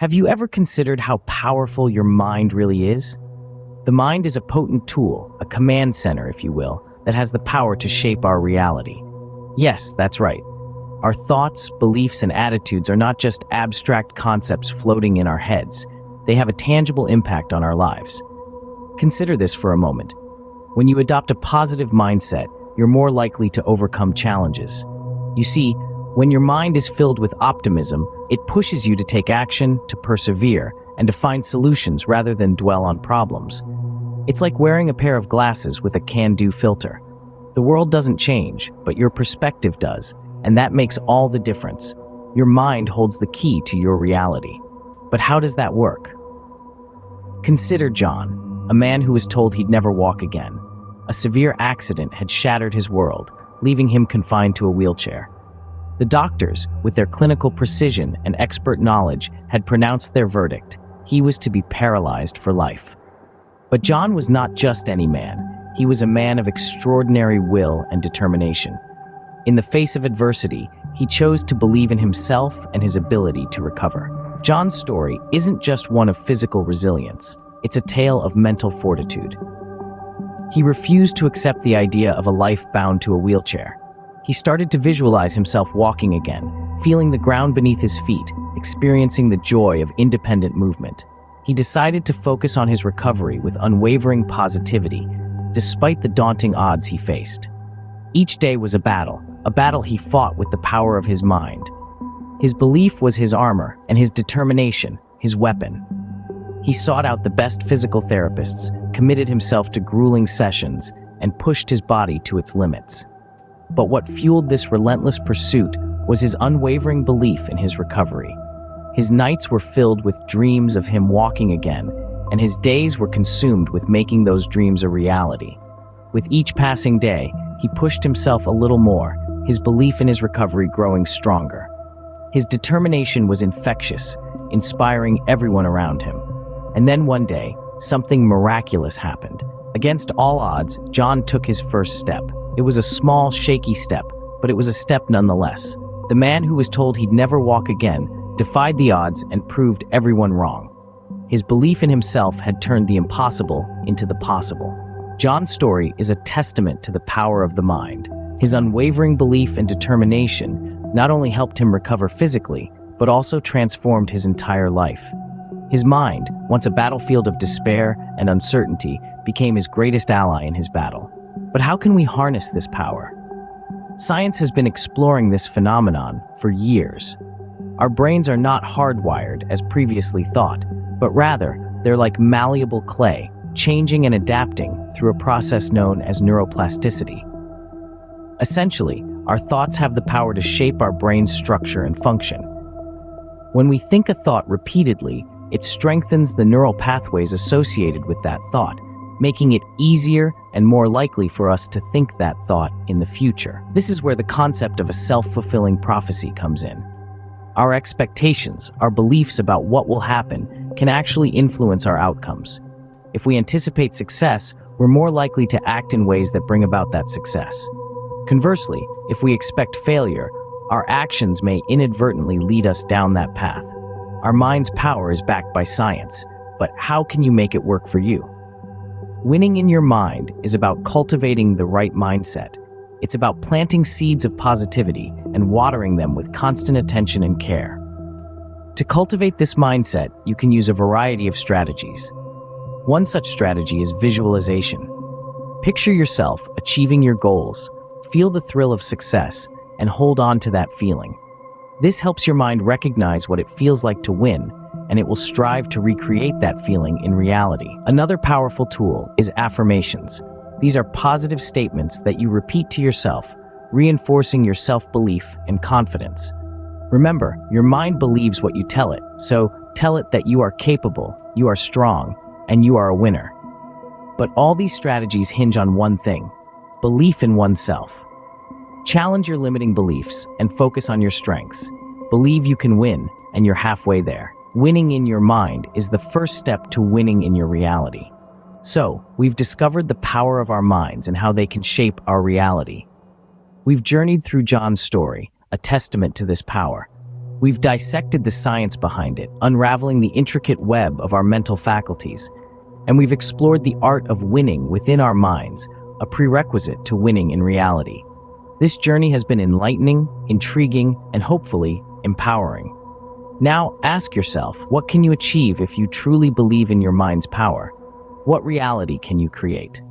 Have you ever considered how powerful your mind really is? The mind is a potent tool, a command center, if you will, that has the power to shape our reality. Yes, that's right. Our thoughts, beliefs, and attitudes are not just abstract concepts floating in our heads. They have a tangible impact on our lives. Consider this for a moment. When you adopt a positive mindset, you're more likely to overcome challenges. You see, when your mind is filled with optimism, it pushes you to take action, to persevere, and to find solutions rather than dwell on problems. It's like wearing a pair of glasses with a can-do filter. The world doesn't change, but your perspective does, and that makes all the difference. Your mind holds the key to your reality. But how does that work? Consider John, a man who was told he'd never walk again. A severe accident had shattered his world, leaving him confined to a wheelchair. The doctors, with their clinical precision and expert knowledge, had pronounced their verdict. He was to be paralyzed for life. But John was not just any man. He was a man of extraordinary will and determination. In the face of adversity, he chose to believe in himself and his ability to recover. John's story isn't just one of physical resilience. It's a tale of mental fortitude. He refused to accept the idea of a life bound to a wheelchair. He started to visualize himself walking again, feeling the ground beneath his feet, experiencing the joy of independent movement. He decided to focus on his recovery with unwavering positivity, despite the daunting odds he faced. Each day was a battle he fought with the power of his mind. His belief was his armor, and his determination, his weapon. He sought out the best physical therapists, committed himself to grueling sessions, and pushed his body to its limits. But what fueled this relentless pursuit was his unwavering belief in his recovery. His nights were filled with dreams of him walking again, and his days were consumed with making those dreams a reality. With each passing day, he pushed himself a little more, his belief in his recovery growing stronger. His determination was infectious, inspiring everyone around him. And then one day, something miraculous happened. Against all odds, John took his first step. It was a small, shaky step, but it was a step nonetheless. The man who was told he'd never walk again defied the odds and proved everyone wrong. His belief in himself had turned the impossible into the possible. John's story is a testament to the power of the mind. His unwavering belief and determination not only helped him recover physically, but also transformed his entire life. His mind, once a battlefield of despair and uncertainty, became his greatest ally in his battle. But how can we harness this power? Science has been exploring this phenomenon for years. Our brains are not hardwired as previously thought, but rather, they're like malleable clay, changing and adapting through a process known as neuroplasticity. Essentially, our thoughts have the power to shape our brain's structure and function. When we think a thought repeatedly, it strengthens the neural pathways associated with that thought, making it easier and more likely for us to think that thought in the future. This is where the concept of a self-fulfilling prophecy comes in. Our expectations, our beliefs about what will happen, can actually influence our outcomes. If we anticipate success, we're more likely to act in ways that bring about that success. Conversely, if we expect failure, our actions may inadvertently lead us down that path. Our mind's power is backed by science, but how can you make it work for you? Winning in your mind is about cultivating the right mindset. It's about planting seeds of positivity and watering them with constant attention and care. To cultivate this mindset, you can use a variety of strategies. One such strategy is visualization. Picture yourself achieving your goals, feel the thrill of success, and hold on to that feeling. This helps your mind recognize what it feels like to win, and it will strive to recreate that feeling in reality. Another powerful tool is affirmations. These are positive statements that you repeat to yourself, reinforcing your self-belief and confidence. Remember, your mind believes what you tell it, so tell it that you are capable, you are strong, and you are a winner. But all these strategies hinge on one thing: belief in oneself. Challenge your limiting beliefs and focus on your strengths. Believe you can win, and you're halfway there. Winning in your mind is the first step to winning in your reality. So, we've discovered the power of our minds and how they can shape our reality. We've journeyed through John's story, a testament to this power. We've dissected the science behind it, unraveling the intricate web of our mental faculties, and we've explored the art of winning within our minds, a prerequisite to winning in reality. This journey has been enlightening, intriguing, and hopefully empowering. Now, ask yourself, what can you achieve if you truly believe in your mind's power? What reality can you create?